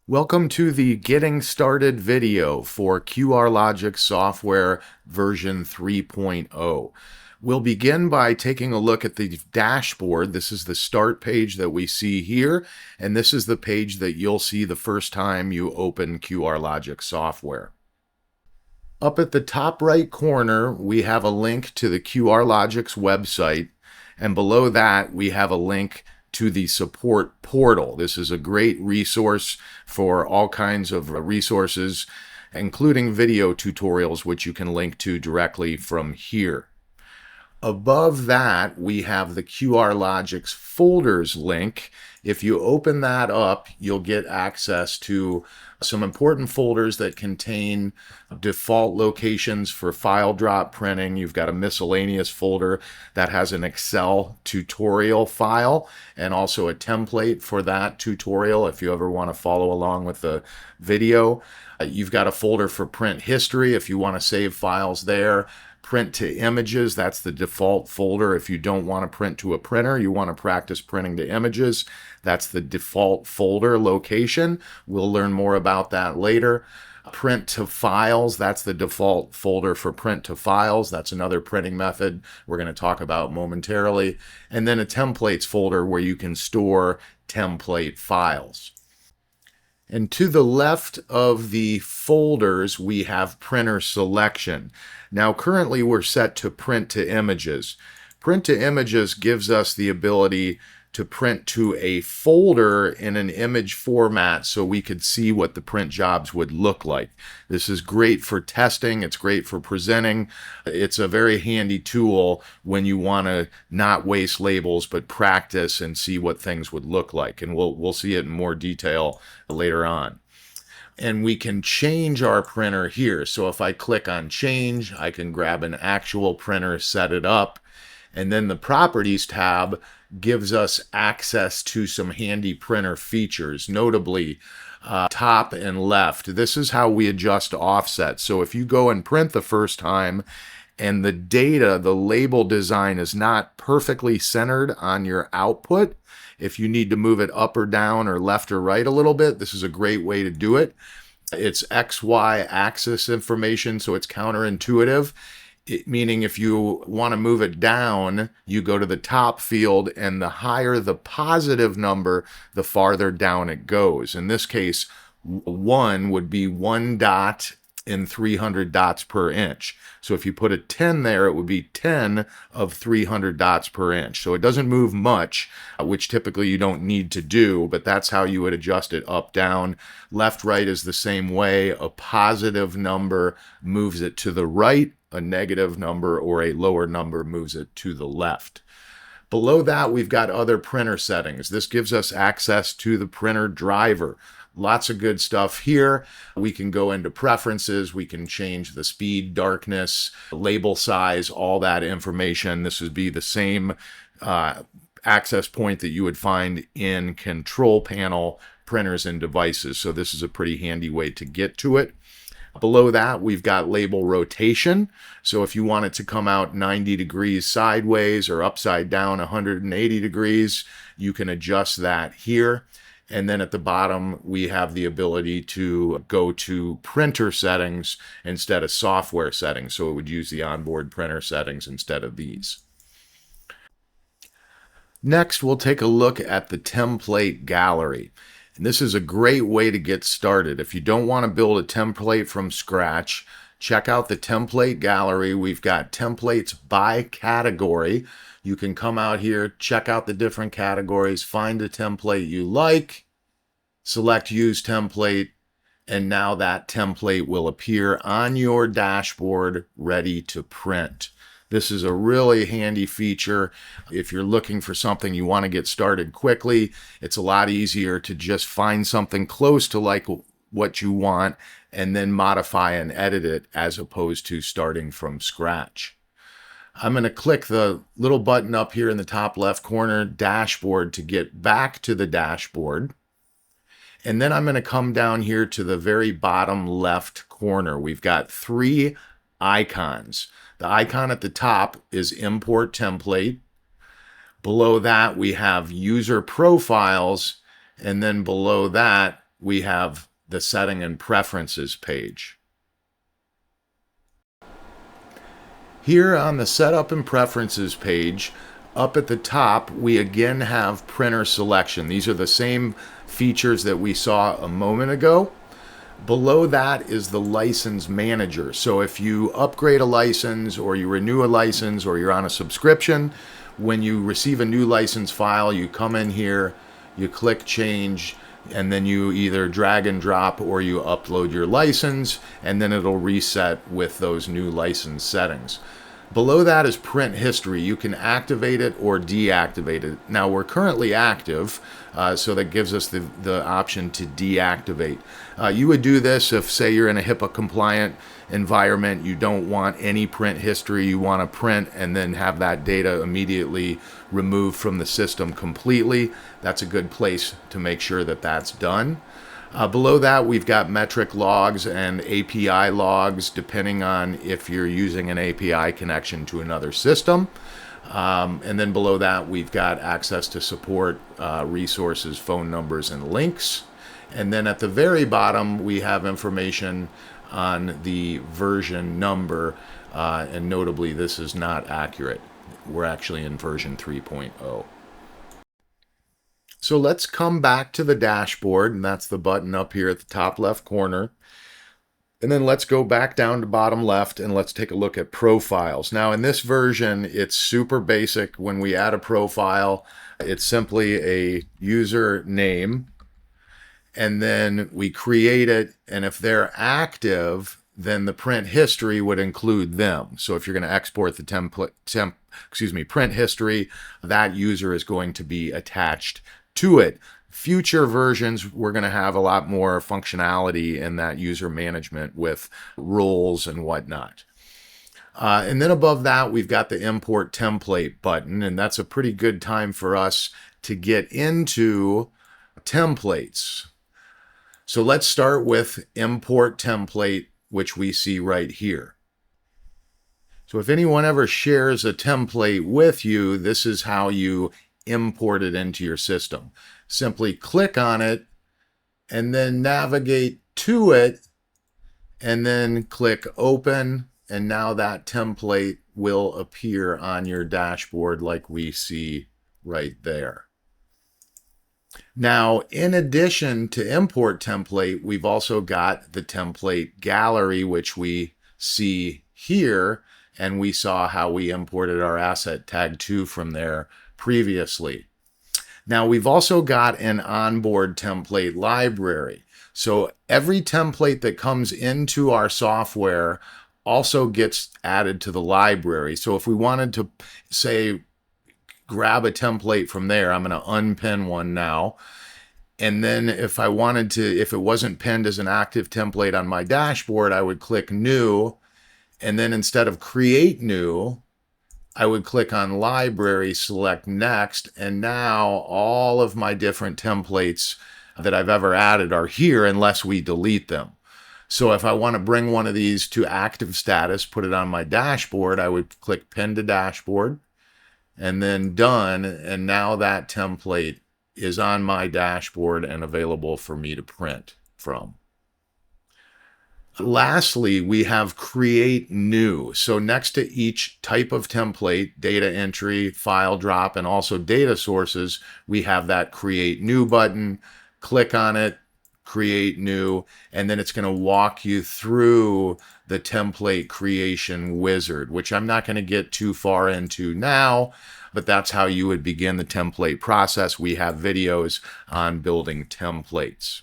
Welcome to the Getting Started video for QRlogix Software version 3.0. We'll begin by taking a look at the dashboard. This is the start page that we see here, and this is the page that you'll see the first time you open QRlogix Software. Up at the top right corner, we have a link to the QRlogix website, and below that we have a link to the support portal. This is a great resource for all kinds of resources, including video tutorials, which you can link to directly from here. Above that, we have the QRlogix folders link. If you open that up, you'll get access to some important folders that contain default locations for file drop printing. You've got a miscellaneous folder that has an Excel tutorial file and also a template for that tutorial if you ever want to follow along with the video. You've got a folder for print history if you want to save files there. Print to images, that's the default folder. If you don't want to print to a printer, you want to practice printing to images, that's the default folder location. We'll learn more about that later. Print to files, that's the default folder for print to files. That's another printing method we're going to talk about momentarily. And then a templates folder where you can store template files. And to the left of the folders, we have printer selection. Now, currently we're set to print to images. Print to images gives us the ability to print to a folder in an image format so we could see what the print jobs would look like. This is great for testing. It's great for presenting. It's a very handy tool when you want to not waste labels but practice and see what things would look like. And we'll see it in more detail later on. And we can change our printer here. So if I click on change, I can grab an actual printer, set it up, and then the properties tab gives us access to some handy printer features, notably top and left. This is how we adjust offset. So if you go and print the first time and the data, the label design is not perfectly centered on your output, if you need to move it up or down or left or right a little bit, this is a great way to do it. It's XY axis information, so it's counterintuitive. Meaning if you want to move it down, you go to the top field, and the higher the positive number, the farther down it goes. In this case, 1 would be 1 dot in 300 dots per inch. So if you put a 10 there, it would be 10 of 300 dots per inch. So it doesn't move much, which typically you don't need to do, but that's how you would adjust it up, down. Left, right is the same way. A positive number moves it to the right. A negative number or a lower number moves it to the left. Below that, we've got other printer settings. This gives us access to the printer driver. Lots of good stuff here. We can go into preferences. We can change the speed, darkness, label size, all that information. This would be the same access point that you would find in control panel printers and devices. So this is a pretty handy way to get to it. Below that, we've got label rotation. So if you want it to come out 90 degrees sideways or upside down 180 degrees, you can adjust that here. And then at the bottom, we have the ability to go to printer settings instead of software settings. So it would use the onboard printer settings instead of these. Next, we'll take a look at the template gallery. And this is a great way to get started. If you don't want to build a template from scratch, check out the template gallery. We've got templates by category. You can come out here, check out the different categories, find a template you like, select use template, and now that template will appear on your dashboard ready to print. This is a really handy feature. If you're looking for something you want to get started quickly, it's a lot easier to just find something close to like what you want and then modify and edit it as opposed to starting from scratch. I'm going to click the little button up here in the top left corner, dashboard, to get back to the dashboard. And then I'm going to come down here to the very bottom left corner. We've got 3 icons. The icon at the top is import template. Below that, we have user profiles. And then below that, we have the setting and preferences page. Here on the setup and preferences page, up at the top, we again have printer selection. These are the same features that we saw a moment ago. Below that is the license manager. So if you upgrade a license or you renew a license or you're on a subscription, when you receive a new license file, you come in here, you click change, and then you either drag and drop or you upload your license, and then it'll reset with those new license settings. Below that is print history. You can activate it or deactivate it. Now we're currently active, so that gives us the option to deactivate. You would do this if, say, you're in a HIPAA compliant environment, you don't want any print history, you want to print and then have that data immediately removed from the system completely. That's a good place to make sure that that's done. Below that, we've got metric logs and API logs, depending on if you're using an API connection to another system. And then below that, we've got access to support, resources, phone numbers, and links. And then at the very bottom, we have information on the version number, and notably, this is not accurate. We're actually in version 3.0. So let's come back to the dashboard, and that's the button up here at the top left corner. And then let's go back down to bottom left and let's take a look at profiles. Now in this version, it's super basic. When we add a profile, it's simply a user name, and then we create it. And if they're active, then the print history would include them. So if you're going to export the print history, that user is going to be attached to it. Future versions, we're going to have a lot more functionality in that user management with rules and whatnot. And then above that, we've got the import template button, and that's a pretty good time for us to get into templates. So let's start with import template, which we see right here. So if anyone ever shares a template with you, this is how you import it into your system. Simply click on it and then navigate to it and then click open, and now that template will appear on your dashboard like we see right there. Now, in addition to import template, we've also got the template gallery, which we see here, and we saw how we imported our asset tag 2 from there previously. Now we've also got an onboard template library. So every template that comes into our software also gets added to the library. So if we wanted to, say, grab a template from there, I'm going to unpin one now. And then if I wanted to, if it wasn't pinned as an active template on my dashboard, I would click new. And then instead of create new, I would click on library, select next, and now all of my different templates that I've ever added are here unless we delete them. So if I want to bring one of these to active status, put it on my dashboard, I would click pin to dashboard and then done. And now that template is on my dashboard and available for me to print from. Lastly, we have create new. So next to each type of template, data entry, file drop, and also data sources, we have that create new button. Click on it, create new, and then it's going to walk you through the template creation wizard, which I'm not going to get too far into now, but that's how you would begin the template process. We have videos on building templates.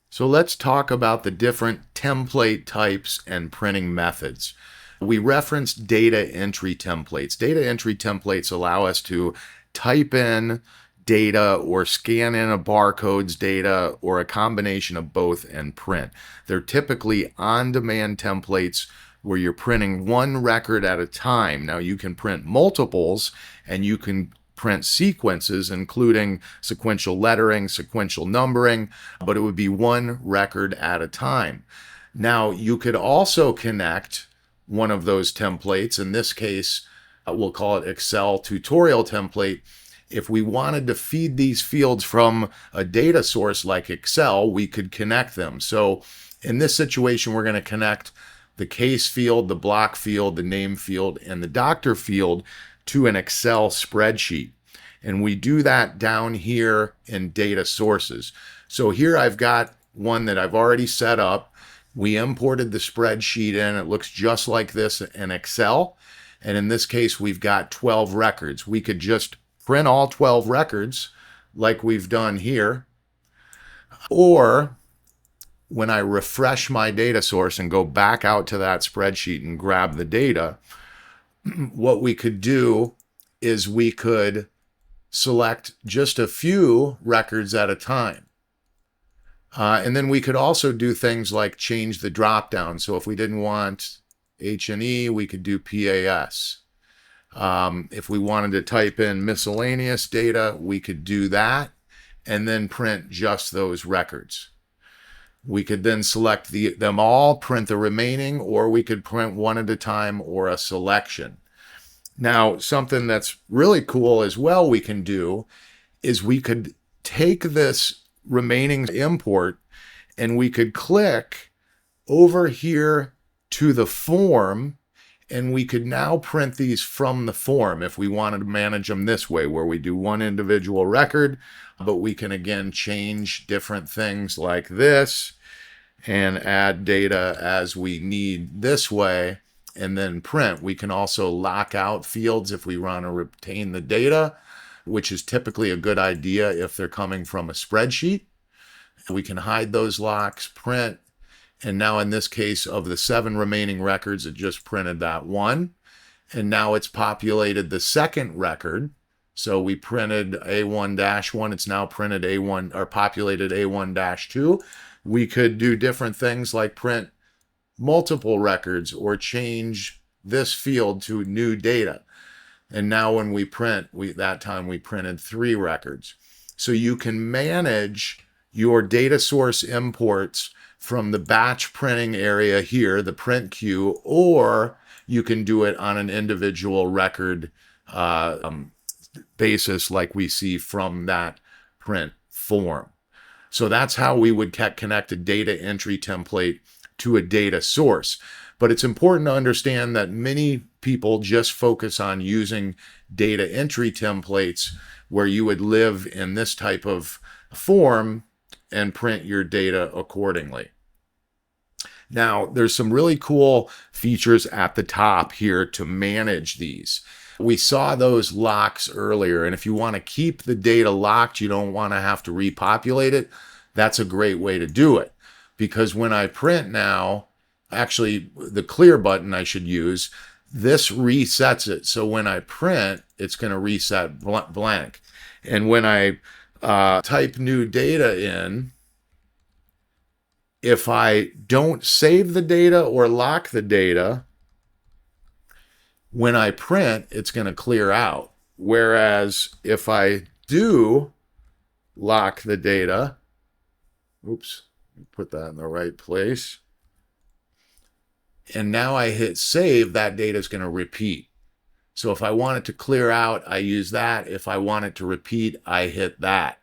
So let's talk about the different template types and printing methods. We referenced data entry templates. Data entry templates allow us to type in data or scan in a barcode's data or a combination of both and print. They're typically on-demand templates where you're printing one record at a time. Now you can print multiples and you can print sequences, including sequential lettering, sequential numbering, but it would be one record at a time. Now, you could also connect one of those templates. In this case, we'll call it Excel tutorial template. If we wanted to feed these fields from a data source like Excel, we could connect them. So in this situation, we're going to connect the case field, the block field, the name field, and the doctor field to an Excel spreadsheet. And we do that down here in data sources. So here I've got one that I've already set up. We imported the spreadsheet in. It looks just like this in Excel. And in this case, we've got 12 records. We could just print all 12 records like we've done here. Or when I refresh my data source and go back out to that spreadsheet and grab the data, what we could do is we could select just a few records at a time. And then we could also do things like change the drop-down. So if we didn't want H&E, we could do PAS. If we wanted to type in miscellaneous data, we could do that and then print just those records. We could then select them all, print the remaining, or we could print one at a time or a selection. Now, something that's really cool as well we can do is we could take this remaining import and we could click over here to the form, and we could now print these from the form if we wanted to manage them this way, where we do one individual record, but we can again change different things like this and add data as we need this way and then print. We can also lock out fields if we want to retain the data, which is typically a good idea if they're coming from a spreadsheet. We can hide those locks, print, and now in this case of the 7 remaining records, it just printed that one. And now it's populated the second record. So we printed A1-1, it's now printed A1 or populated A1-2. We could do different things like print multiple records or change this field to new data. And now when we print, that time we printed 3 records. So you can manage your data source imports from the batch printing area here, the print queue, or you can do it on an individual record basis like we see from that print form. So that's how we would connect a data entry template to a data source. But it's important to understand that many people just focus on using data entry templates where you would live in this type of form and print your data accordingly. Now, there's some really cool features at the top here to manage these. We saw those locks earlier, and if you want to keep the data locked, you don't want to have to repopulate it, that's a great way to do it. Because when I print now, actually the clear button I should use, this resets it. So when I print, it's going to reset blank. And when I type new data in, if I don't save the data or lock the data, when I print, it's going to clear out. Whereas if I do lock the data, oops, put that in the right place. And now I hit save, that data is going to repeat. So if I want it to clear out, I use that. If I want it to repeat, I hit that.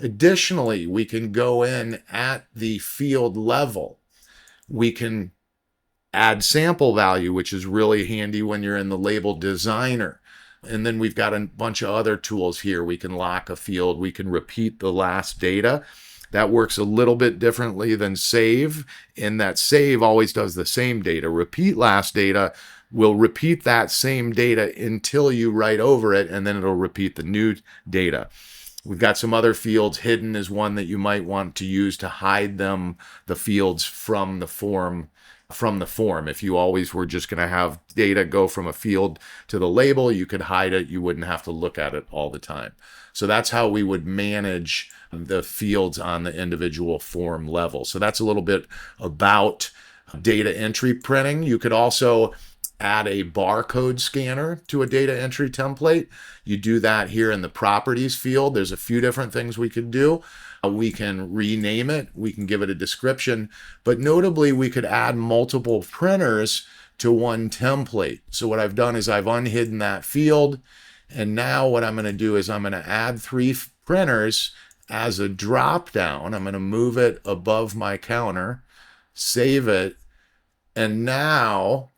Additionally, we can go in at the field level. We can add sample value, which is really handy when you're in the label designer. And then we've got a bunch of other tools here. We can lock a field. We can repeat the last data. That works a little bit differently than save, in that save always does the same data. Repeat last data will repeat that same data until you write over it, and then it'll repeat the new data. We've got some other fields. Hidden is one that you might want to use to hide the fields from the form. If you always were just going to have data go from a field to the label, you could hide it. You wouldn't have to look at it all the time. So that's how we would manage the fields on the individual form level. So that's a little bit about data entry printing. You could also add a barcode scanner to a data entry template. You do that here in the properties field. There's a few different things we could do. We can rename it. We can give it a description. But notably, we could add multiple printers to one template. So what I've done is I've unhidden that field, And now what I'm going to do is I'm going to add 3 printers as a drop down. I'm going to move it above my counter, save it, and now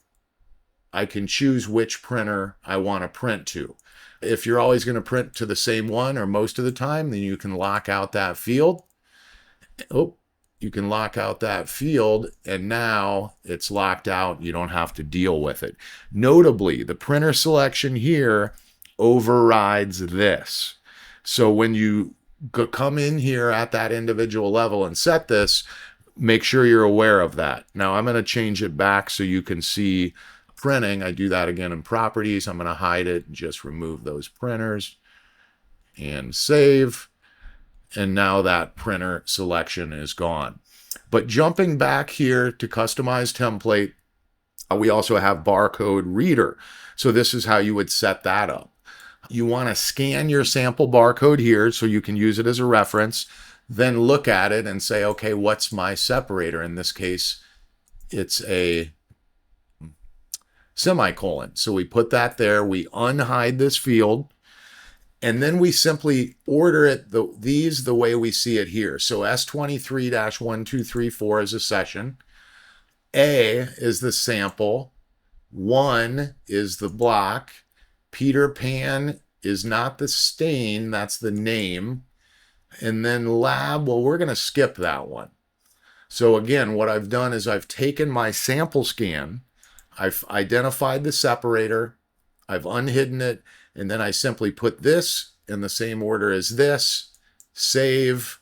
I can choose which printer I want to print to. If you're always going to print to the same one or most of the time, then you can lock out that field. Oh, you can lock out that field, and now it's locked out. You don't have to deal with it. Notably, the printer selection here overrides this. So when you come in here at that individual level and set this, make sure you're aware of that. Now I'm going to change it back so you can see printing. I do that again in properties. I'm going to hide it and just remove those printers and save. And now that printer selection is gone. But jumping back here to customize template, we also have barcode reader. So this is how you would set that up. You want to scan your sample barcode here so you can use it as a reference, then look at it and say, okay, what's my separator? In this case, it's a semicolon. So we put that there, we unhide this field, and then we simply order it these the way we see it here. So S23-1234 is a session. A is the sample. 1 is the block. Peter Pan is not the stain, that's the name. And then lab, well, we're going to skip that one. So again, what I've done is I've taken my sample scan, I've identified the separator, I've unhidden it, and then I simply put this in the same order as this, save,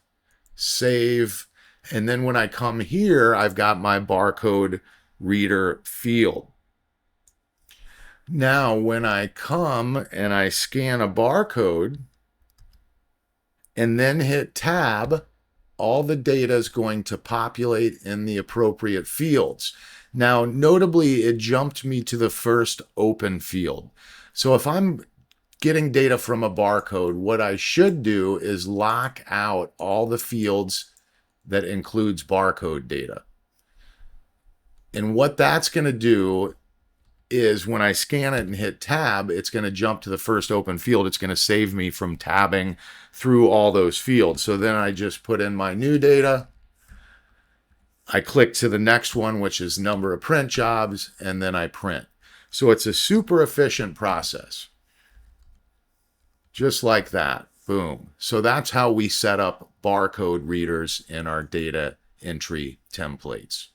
save, and then when I come here, I've got my barcode reader field. Now, when I come and I scan a barcode and then hit tab, all the data is going to populate in the appropriate fields. Now, notably, it jumped me to the first open field. So if I'm getting data from a barcode, what I should do is lock out all the fields that includes barcode data. And what that's going to do is when I scan it and hit tab, it's going to jump to the first open field. It's going to save me from tabbing through all those fields. So then I just put in my new data. I click to the next one, which is number of print jobs, and then I print. So it's a super efficient process. Just like that. Boom. So that's how we set up barcode readers in our data entry templates.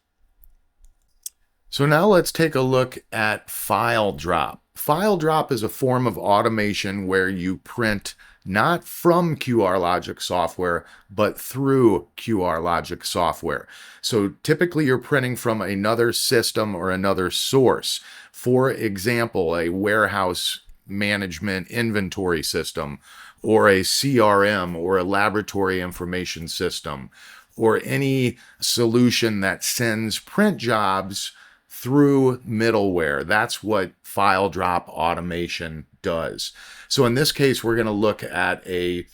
So now let's take a look at file drop. File drop is a form of automation where you print not from QRlogix software, but through QRlogix software. So typically you're printing from another system or another source. For example, a warehouse management inventory system, or a CRM, or a laboratory information system, or any solution that sends print jobs through middleware. That's what file drop automation does. So in this case, we're going to look at a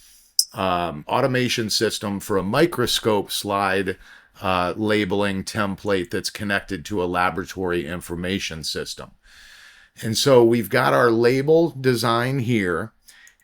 automation system for a microscope slide labeling template that's connected to a laboratory information system. And so we've got our label design here.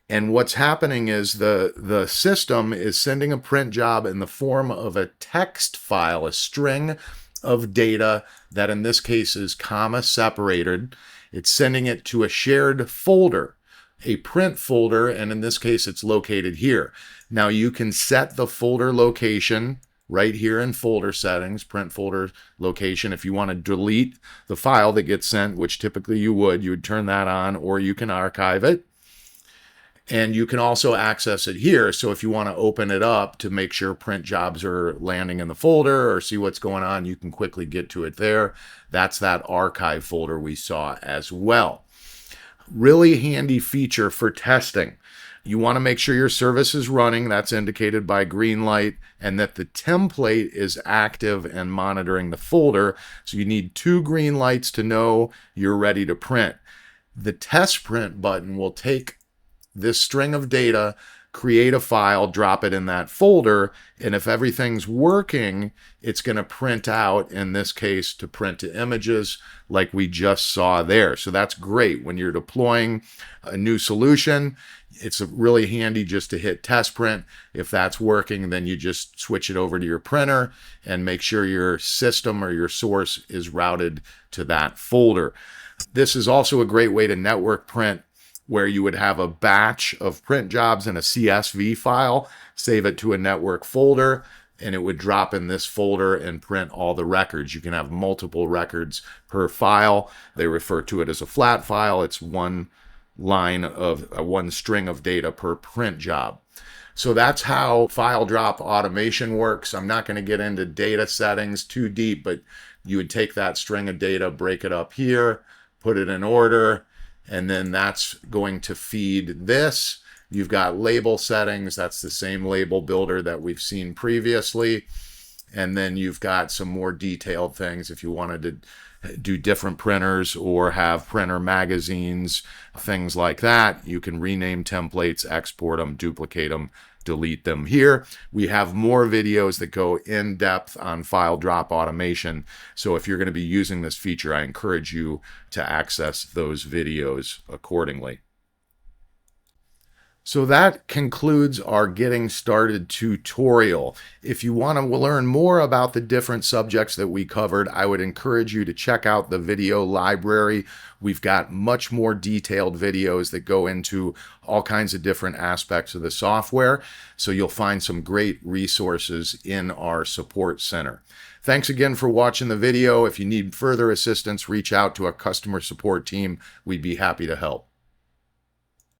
And what's happening is the system is sending a print job in the form of a text file, a string of data that in this case is comma separated. It's sending it to a shared folder, a print folder, and in this case it's located here. Now you can set the folder location right here in folder settings, print folder location. If you want to delete the file that gets sent, which typically you would turn that on, or you can archive it. And you can also access it here. So if you want to open it up to make sure print jobs are landing in the folder or see what's going on, you can quickly get to it there. That's that archive folder we saw as well. Really handy feature for testing. You want to make sure your service is running. That's indicated by green light, and that the template is active and monitoring the folder. So you need 2 green lights to know you're ready to print. The test print button will take this string of data, create a file, drop it in that folder, and if everything's working, it's going to print out, in this case, to print to images like we just saw there. So that's great. When you're deploying a new solution, it's really handy just to hit test print. If that's working, then you just switch it over to your printer and make sure your system or your source is routed to that folder. This is also a great way to network print, where you would have a batch of print jobs in a CSV file, save it to a network folder, and it would drop in this folder and print all the records. You can have multiple records per file. They refer to it as a flat file. It's one line of one string of data per print job. So that's how file drop automation works. I'm not going to get into data settings too deep, but you would take that string of data, break it up here, put it in order, and then that's going to feed this. You've got label settings. That's the same label builder that we've seen previously. And then you've got some more detailed things if you wanted to do different printers or have printer magazines, things like that. You can rename templates, export them, duplicate them, delete them. Here we have more videos that go in depth on file drop automation. So if you're going to be using this feature, I encourage you to access those videos accordingly. So that concludes our Getting Started tutorial. If you want to learn more about the different subjects that we covered, I would encourage you to check out the video library. We've got much more detailed videos that go into all kinds of different aspects of the software. So you'll find some great resources in our support center. Thanks again for watching the video. If you need further assistance, reach out to our customer support team. We'd be happy to help.